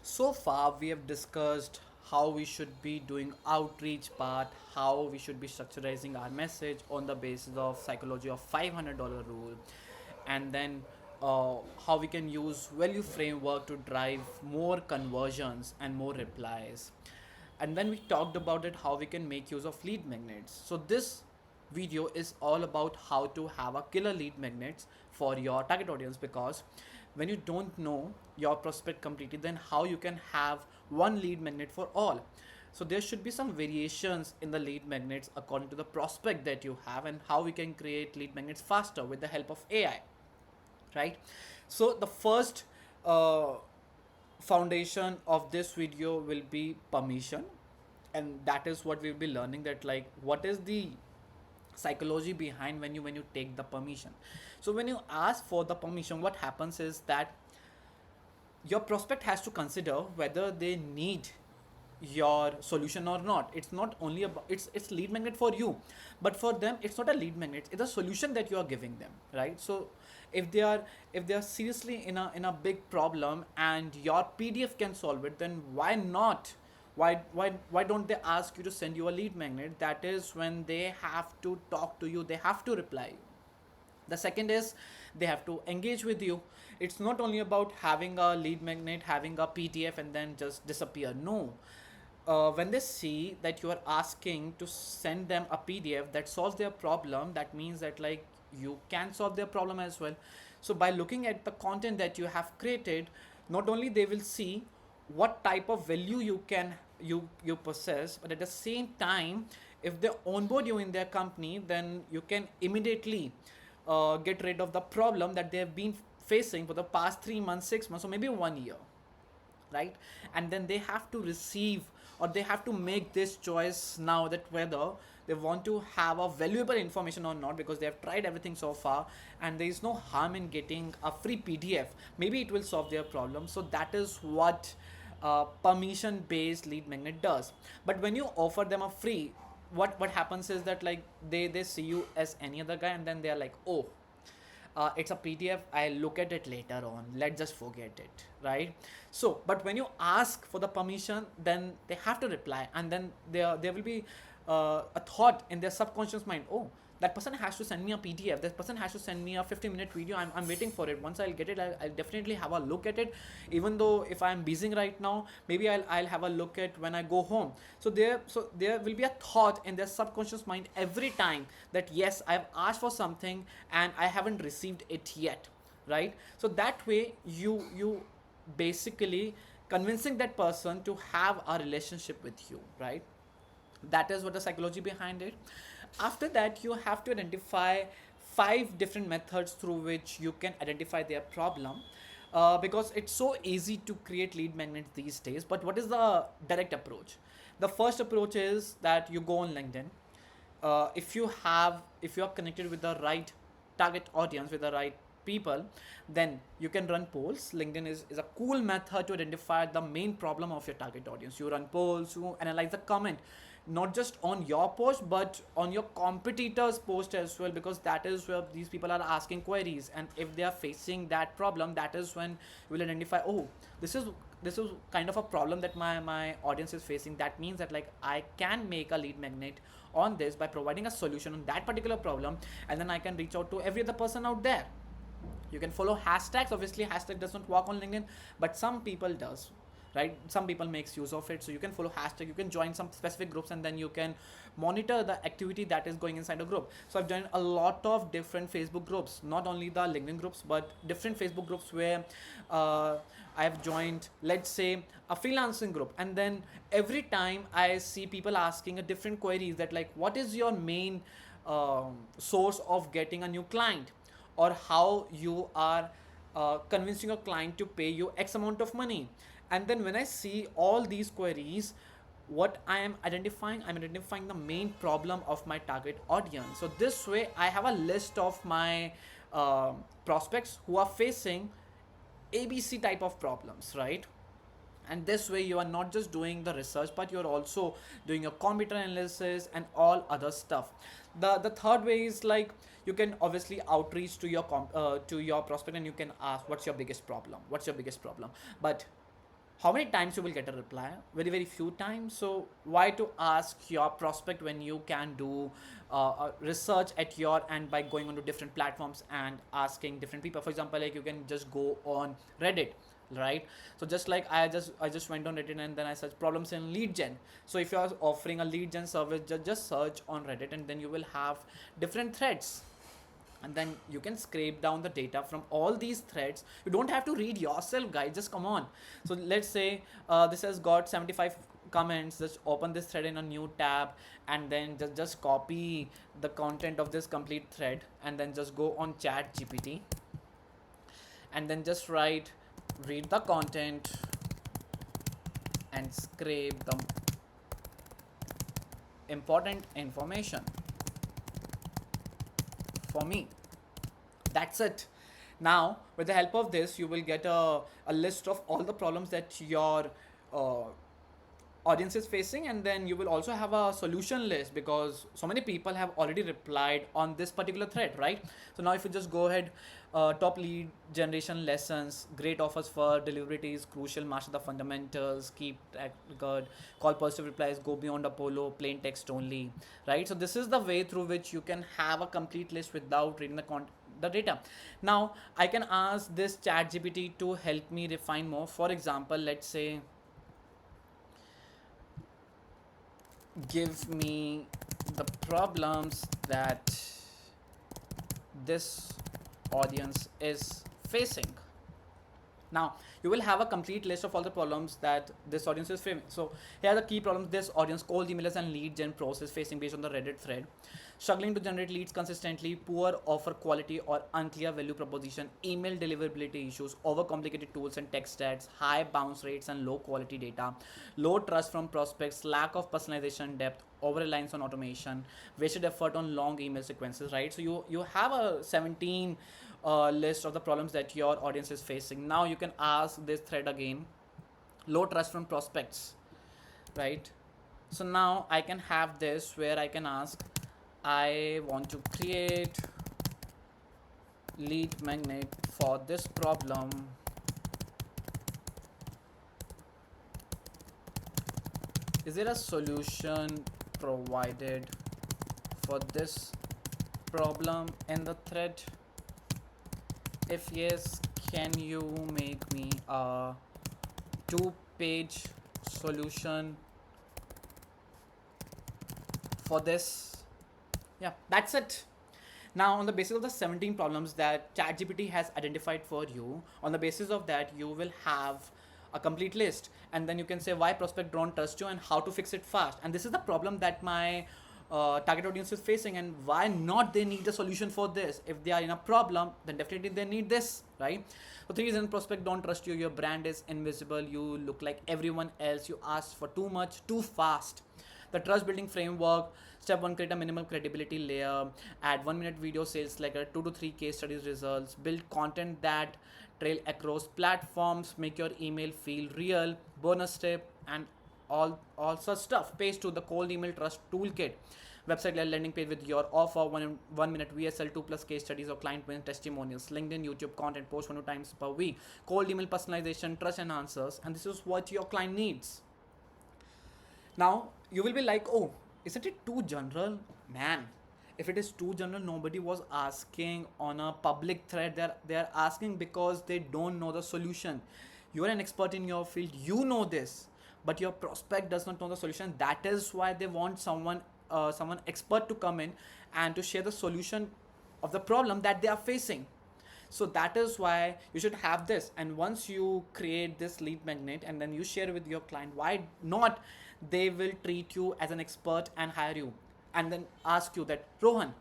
So far, we have discussed how we should be doing outreach part, how we should be structurizing our message on the basis of psychology of $500 rule, and then how we can use value framework to drive more conversions and more replies. And then we talked about it how we can make use of lead magnets. So this video is all about how to have a killer lead magnets for your target audience, because when you don't know your prospect completely, then how you can have one lead magnet for all. So there should be some variations in the lead magnets according to the prospect that you have, and how we can create lead magnets faster with the help of AI, right? So the first uh, foundation of this video will be permission, and that is what we'll be learning, that like what is the psychology behind when you take the permission. So when you ask for the permission, what happens is that your prospect has to consider whether they need your solution or not. It's not only about it's lead magnet for you, but for them it's not a lead magnet, it's a solution that you are giving them, right? So if they are seriously in a big problem and your PDF can solve it, then why not, why don't they ask you to send you a lead magnet? That is when they have to talk to you, they have to reply you. The second is they have to engage with you. It's not only about having a lead magnet, having a PDF and then just disappear. No. When they see that you are asking to send them a PDF that solves their problem, that means that like you can solve their problem as well. So by looking at the content that you have created, not only they will see what type of value you possess, but at the same time, if they onboard you in their company, then you can immediately get rid of the problem that they have been facing for the past 3 months, 6 months, or maybe 1 year, right? And then they have to receive, or they have to make this choice now, that whether they want to have a valuable information or not, because they have tried everything so far and there is no harm in getting a free PDF. Maybe it will solve their problem. So that is what permission based lead magnet does. But when you offer them a free, what happens is that like they see you as any other guy, and then they are like, oh, it's a PDF, I'll look at it later on, let's just forget it, right? So but when you ask for the permission, then they have to reply, and then there will be a thought in their subconscious mind, oh, that person has to send me a PDF, that person has to send me a 50-minute video, I'm waiting for it. Once I'll get it, I'll definitely have a look at it, even though if I'm busy right now, maybe I'll have a look at when I go home. So there will be a thought in their subconscious mind every time that yes, I've asked for something and I haven't received it yet, right? So that way you basically convincing that person to have a relationship with you, right? That is what the psychology behind it. After that, you have to identify 5 different methods through which you can identify their problem, because it's so easy to create lead magnets these days. But what is the direct approach? The first approach is that you go on LinkedIn. If you are connected with the right target audience, with the right people, then you can run polls. LinkedIn is a cool method to identify the main problem of your target audience. You run polls, you analyze the comment, not just on your post but on your competitors post as well, because that is where these people are asking queries, and if they are facing that problem, that is when you will identify, oh, this is kind of a problem that my audience is facing. That means that like I can make a lead magnet on this by providing a solution on that particular problem, and then I can reach out to every other person out there. You can follow hashtags. Obviously hashtag doesn't work on LinkedIn, but some people does, right? Some people makes use of it. So you can follow hashtag, you can join some specific groups, and then you can monitor the activity that is going inside a group. So I've joined a lot of different Facebook groups, not only the LinkedIn groups, but different Facebook groups where I've joined, let's say, a freelancing group, and then every time I see people asking a different queries, that like what is your main source of getting a new client, or how you are convincing your client to pay you X amount of money. And then when I see all these queries, what I'm identifying the main problem of my target audience. So this way I have a list of my prospects who are facing ABC type of problems, right? And this way you are not just doing the research, but you're also doing your computer analysis and all other stuff. The third way is like you can obviously outreach to your prospect, and you can ask, what's your biggest problem, but how many times you will get a reply? Very very few times. So why to ask your prospect when you can do research at your end by going onto different platforms and asking different people. For example, like you can just go on Reddit, right? So just like I just went on Reddit and then I searched problems in lead gen. So if you are offering a lead gen service, just search on Reddit and then you will have different threads, and then you can scrape down the data from all these threads. You don't have to read yourself, guys, just come on. So let's say this has got 75 comments. Just open this thread in a new tab and then just copy the content of this complete thread and then just go on Chat GPT and then just write, read the content and scrape the important information for me. That's it. Now with the help of this you will get a list of all the problems that your uh, audience is facing, and then you will also have a solution list because so many people have already replied on this particular thread, right? So now if you just go ahead, top lead generation lessons, great offers for delivery is crucial, master the fundamentals, keep track record, call positive replies, go beyond Apollo, plain text only, right? So this is the way through which you can have a complete list without reading the data. Now I can ask this Chat GPT to help me refine more. For example, let's say give me the problems that this audience is facing. Now you will have a complete list of all the problems that this audience is facing. So here are the key problems this audience, cold emailers and lead gen process facing based on the Reddit thread: struggling to generate leads consistently, poor offer quality or unclear value proposition, email deliverability issues, overcomplicated tools and tech stats, high bounce rates and low quality data, low trust from prospects, lack of personalization depth, over reliance on automation, wasted effort on long email sequences, right? So you have a 17 list of the problems that your audience is facing. Now you can ask this thread again, low trust from prospects, right? So now I can have this where I can ask, I want to create lead magnet for this problem. Is there a solution provided for this problem in the thread? If yes, can you make me a 2-page solution for this? Yeah, that's it. Now on the basis of the 17 problems that ChatGPT has identified for you, on the basis of that you will have a complete list, and then you can say why prospect don't trust you and how to fix it fast. And this is the problem that my target audience is facing, and why not they need a solution for this. If they are in a problem, then definitely they need this, right? So 3 reasons prospect don't trust you: your brand is invisible, you look like everyone else, you ask for too much too fast. The trust building framework: step 1, create a minimal credibility layer, add 1-minute video sales like a 2 to 3 case studies results, build content that trail across platforms, make your email feel real. Bonus step and all such stuff. Page 2, the cold email trust toolkit, website landing page with your offer, 1 minute VSL, 2+ case studies or client win testimonials, LinkedIn, YouTube content, post 1 times per week, cold email personalization, trust and answers. And this is what your client needs. Now you will be like, oh, isn't it too general? Man, if it is too general, nobody was asking on a public thread. They're asking because they don't know the solution. You are an expert in your field, you know this, but your prospect does not know the solution. That is why they want someone expert to come in and to share the solution of the problem that they are facing. So that is why you should have this. And once you create this lead magnet and then you share with your client, why not they will treat you as an expert and hire you, and then ask you that, Rohan,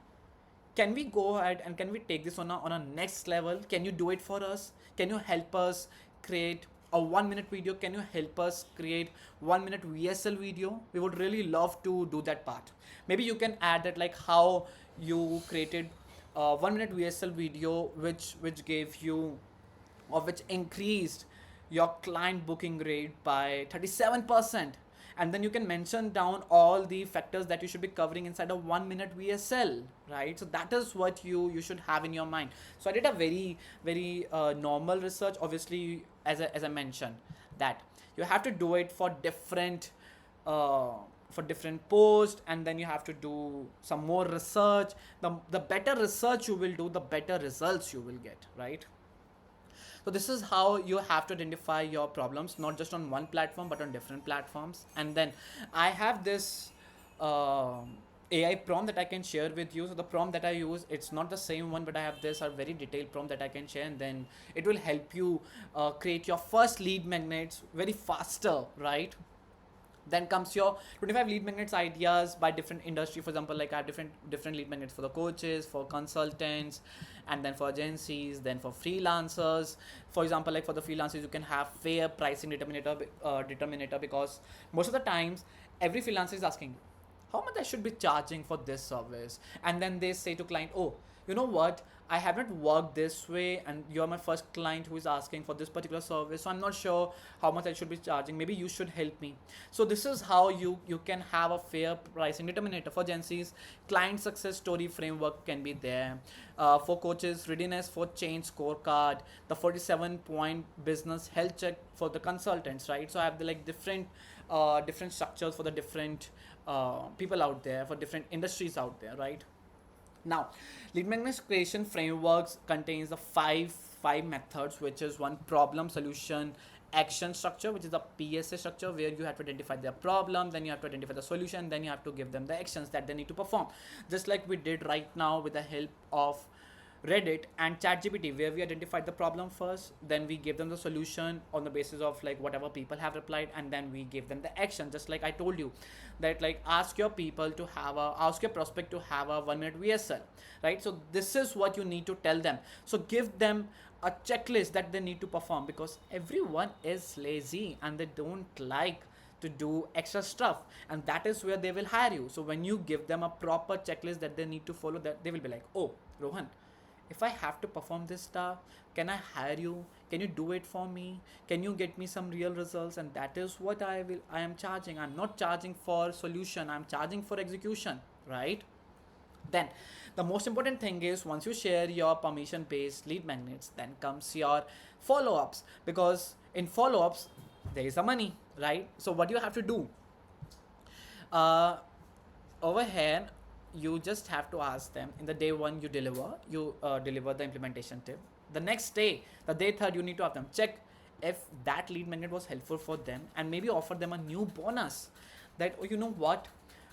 can we go ahead and can we take this on a next level? Can you do it for us? Can you help us create a 1-minute video? Can you help us create 1-minute VSL video? We would really love to do that part. Maybe you can add that, like how you created a 1-minute VSL video which gave you, or which increased your client booking rate by 37%. And then you can mention down all the factors that you should be covering inside a 1-minute VSL, right? So that is what you should have in your mind. So I did a very normal research. Obviously, as I mentioned, that You have to do it uh, for different posts, and then you have to do some more research. The better research you will do, the better results you will get, right? So this is how you have to identify your problems, not just on one platform but on different platforms. And then I have this AI prompt that I can share with you. So the prompt that I use, it's not the same one, but I have this a very detailed prompt that I can share, and then it will help you create your first lead magnets very faster, right? Then comes your 25 lead magnets ideas by different industry. For example, like I have different lead magnets for the coaches, for consultants, and then for agencies, then for freelancers. For example, like for the freelancers, you can have fair pricing determinator, because most of the times every freelancer is asking how much I should be charging for this service, and then they say to client, oh, you know what, I haven't worked this way, and you're my first client who is asking for this particular service, so I'm not sure how much I should be charging. Maybe you should help me. So this is how you can have a fair pricing determinator. For agencies, client success story framework can be there. For coaches, readiness for change scorecard, the 47-point business health check for the consultants, right? So I have the like different structures for the different people out there, for different industries out there, right? Now, lead magnet creation frameworks contains the five methods, which is one, problem solution action structure, which is the PSA structure, where you have to identify their problem, then you have to identify the solution, then you have to give them the actions that they need to perform. Just like we did right now with the help of Reddit and ChatGPT, where we identified the problem first, then we gave them the solution on the basis of like whatever people have replied, and then we gave them the action. Just like I told you, that like ask your prospect to have a 1 minute VSL, right? So this is what you need to tell them. So give them a checklist that they need to perform, because everyone is lazy and they don't like to do extra stuff, and that is where they will hire you. So when you give them a proper checklist that they need to follow, that they will be like, oh, Rohan, if I have to perform this stuff, can I hire you? Can you do it for me? Can you get me some real results? And that is what I am charging. I'm not charging for solution, I'm charging for execution, right? Then the most important thing is, once you share your permission based lead magnets, then comes your follow-ups, because in follow-ups there is a money, right? So what you have to do, uh, over here, you just have to ask them in the day one you deliver the implementation tip. The next day, the day third, you need to have them check if that lead magnet was helpful for them, and maybe offer them a new bonus, that, oh, you know what,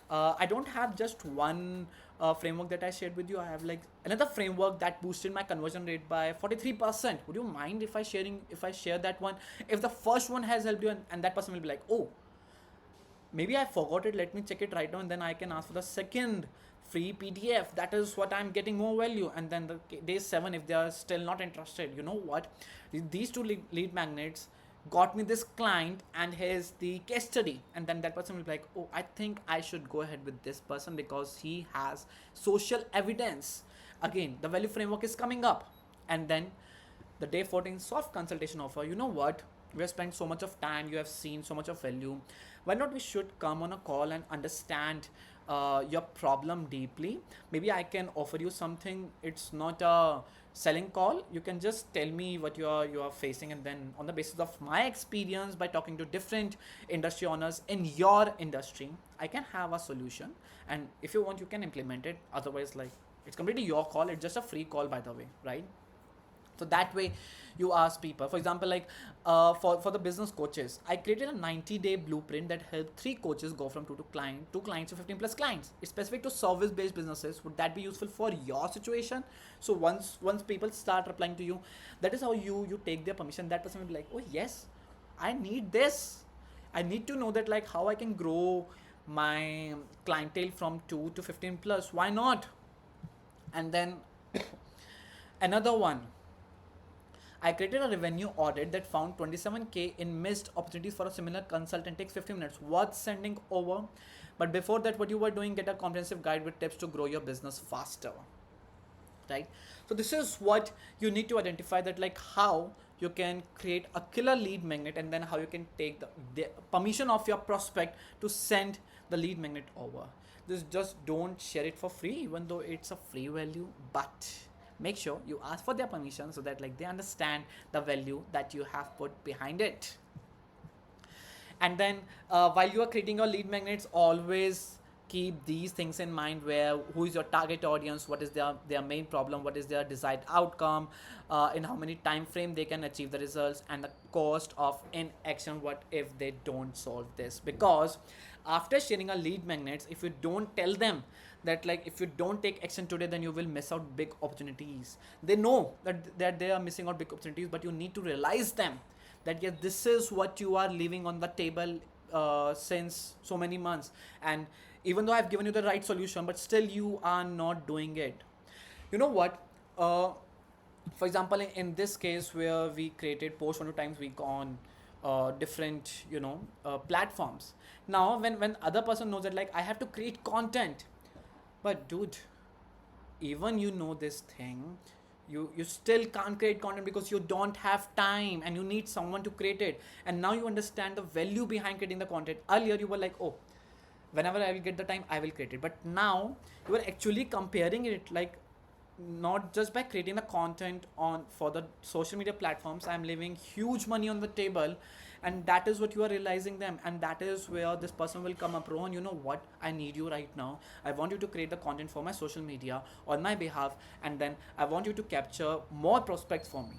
I don't have just one framework that I shared with you. I have like another framework that boosted my conversion rate by 43%. Would you mind if I share that one? If the first one has helped you, and that person will be like, oh, maybe I forgot it, let me check it right now, and then I can ask for the second free PDF. That is what I'm getting more value. And then the day 7, if they are still not interested, you know what, these two lead magnets got me this client, and here's the case study. And then that person will be like, oh, I think I should go ahead with this person because he has social evidence. Again, the value framework is coming up. And then the day 14 soft consultation offer, you know what, we have spent so much of time, you have seen so much of value, why not we should come on a call and understand your problem deeply. Maybe I can offer you something. It's not a selling call. You can just tell me what you are facing, and then on the basis of my experience by talking to different industry owners in your industry, I can have a solution. And if you want, you can implement it. Otherwise, like, it's completely your call. It's just a free call, by the way, right? So that way you ask people. For example, like for the business coaches, I created a 90-day blueprint that helped 3 coaches go from 2 clients to 15 plus clients. It's specific to service based businesses. Would that be useful for your situation? So once people start replying to you, that is how you take their permission. That person will be like, oh yes, I need this. I need to know that, like, how I can grow my clientele from 2 to 15 plus. Why not? And then another one, I created a revenue audit that found 27K in missed opportunities for a similar consultant. Takes 15 minutes. Worth sending over. But before that, what you were doing, get a comprehensive guide with tips to grow your business faster. Right? So this is what you need to identify, that like how you can create a killer lead magnet, and then how you can take the permission of your prospect to send the lead magnet over. This, just don't share it for free, even though it's a free value, but make sure you ask for their permission so that like they understand the value that you have put behind it. And then while you are creating your lead magnets, always keep these things in mind, where who is your target audience, what is their main problem, what is their desired outcome, in how many time frame they can achieve the results, and the cost of inaction, what if they don't solve this. Because after sharing a lead magnets, if you don't tell them that, like, if you don't take action today, then you will miss out big opportunities. They know that they are missing out big opportunities, but you need to realize them that yes, this is what you are leaving on the table since so many months, and even though I've given you the right solution, but still you are not doing it. You know what, for example, in this case where we created post 1 2 times week on different, platforms. Now when other person knows that, like, I have to create content, but dude, even you know this thing, you still can't create content because you don't have time and you need someone to create it. And now you understand the value behind creating the content. Earlier you were like, oh, whenever I will get the time, I will create it. But now you are actually comparing it, like, not just by creating the content on for the social media platforms, I'm leaving huge money on the table. And that is what you are realizing them, and that is where this person will come up, Rohan, you know what, I need you right now. I want you to create the content for my social media on my behalf, and then I want you to capture more prospects for me.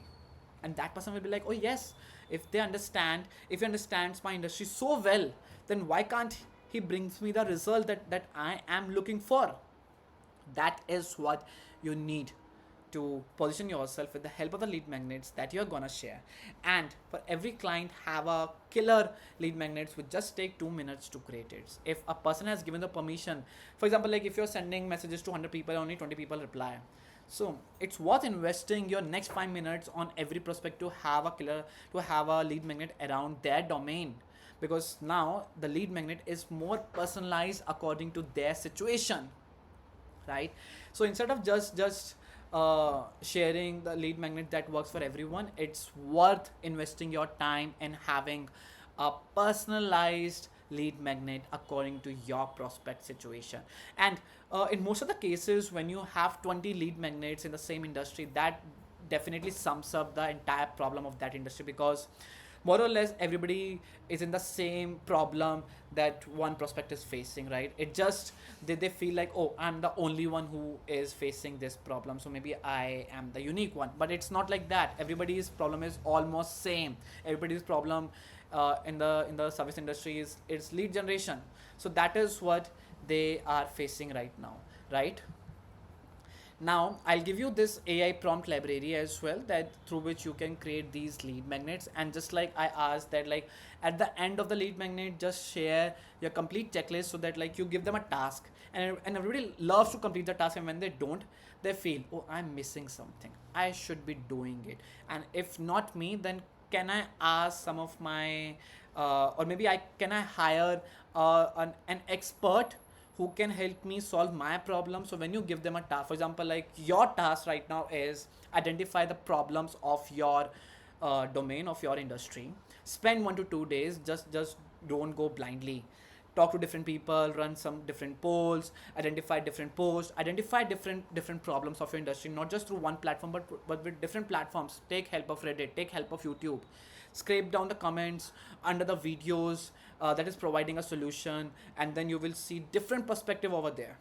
And that person will be like, oh yes, if he understands my industry so well, then why can't he brings me the result that I am looking for. That is what you need to position yourself with the help of the lead magnets that you're gonna share. And for every client, have a killer lead magnets which just take 2 minutes to create it. If a person has given the permission, for example, like if you're sending messages to 100 people, only 20 people reply, so it's worth investing your next 5 minutes on every prospect to have a killer, to have a lead magnet around their domain. Because now the lead magnet is more personalized according to their situation, right? So instead of just sharing the lead magnet that works for everyone, it's worth investing your time in having a personalized lead magnet according to your prospect situation. And in most of the cases, when you have 20 lead magnets in the same industry, that definitely sums up the entire problem of that industry. Because more or less everybody is in the same problem that one prospect is facing, right? It just they feel like, oh, I'm the only one who is facing this problem, so maybe I am the unique one. But it's not like that. Everybody's problem is almost same. Everybody's problem in the service industry is lead generation. So that is what they are facing right now, right? Now I'll give you this AI prompt library as well, that through which you can create these lead magnets. And just like I asked that, like, at the end of the lead magnet, just share your complete checklist, so that, like, you give them a task, and everybody loves to complete the task, and when they don't, they feel, oh, I'm missing something, I should be doing it. And if not me, then can I ask some of my or maybe I can I hire an expert who can help me solve my problem. So when you give them a task, for example, like your task right now is identify the problems of your domain, of your industry. Spend 1 to 2 days, just don't go blindly. Talk to different people, run some different polls, identify different posts, identify different problems of your industry, not just through one platform, but with different platforms. Take help of Reddit, take help of YouTube. Scrape down the comments under the videos that is providing a solution, and then you will see different perspective over there.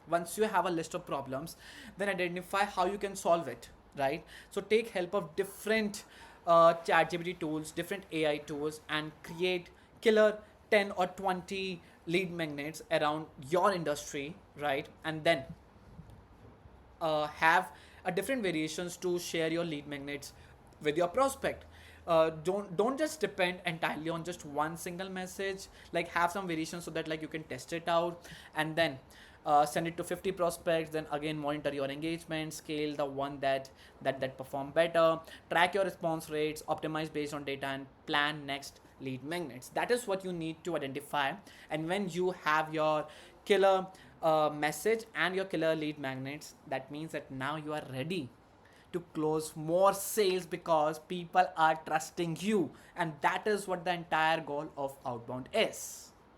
Once you have a list of problems, then identify how you can solve it, right? So take help of different chat gpt tools, different AI tools, and create killer 10 or 20 lead magnets around your industry, right? And then have a different variations to share your lead magnets with your prospect. Don't just depend entirely on just one single message. Like, have some variations so that, like, you can test it out, and then send it to 50 prospects. Then again, monitor your engagement, scale the one that perform better, track your response rates, optimize based on data, and plan next lead magnets. That is what you need to identify. And when you have your killer message and your killer lead magnets, that means that now you are ready to close more sales, because people are trusting you. And that is what the entire goal of outbound is.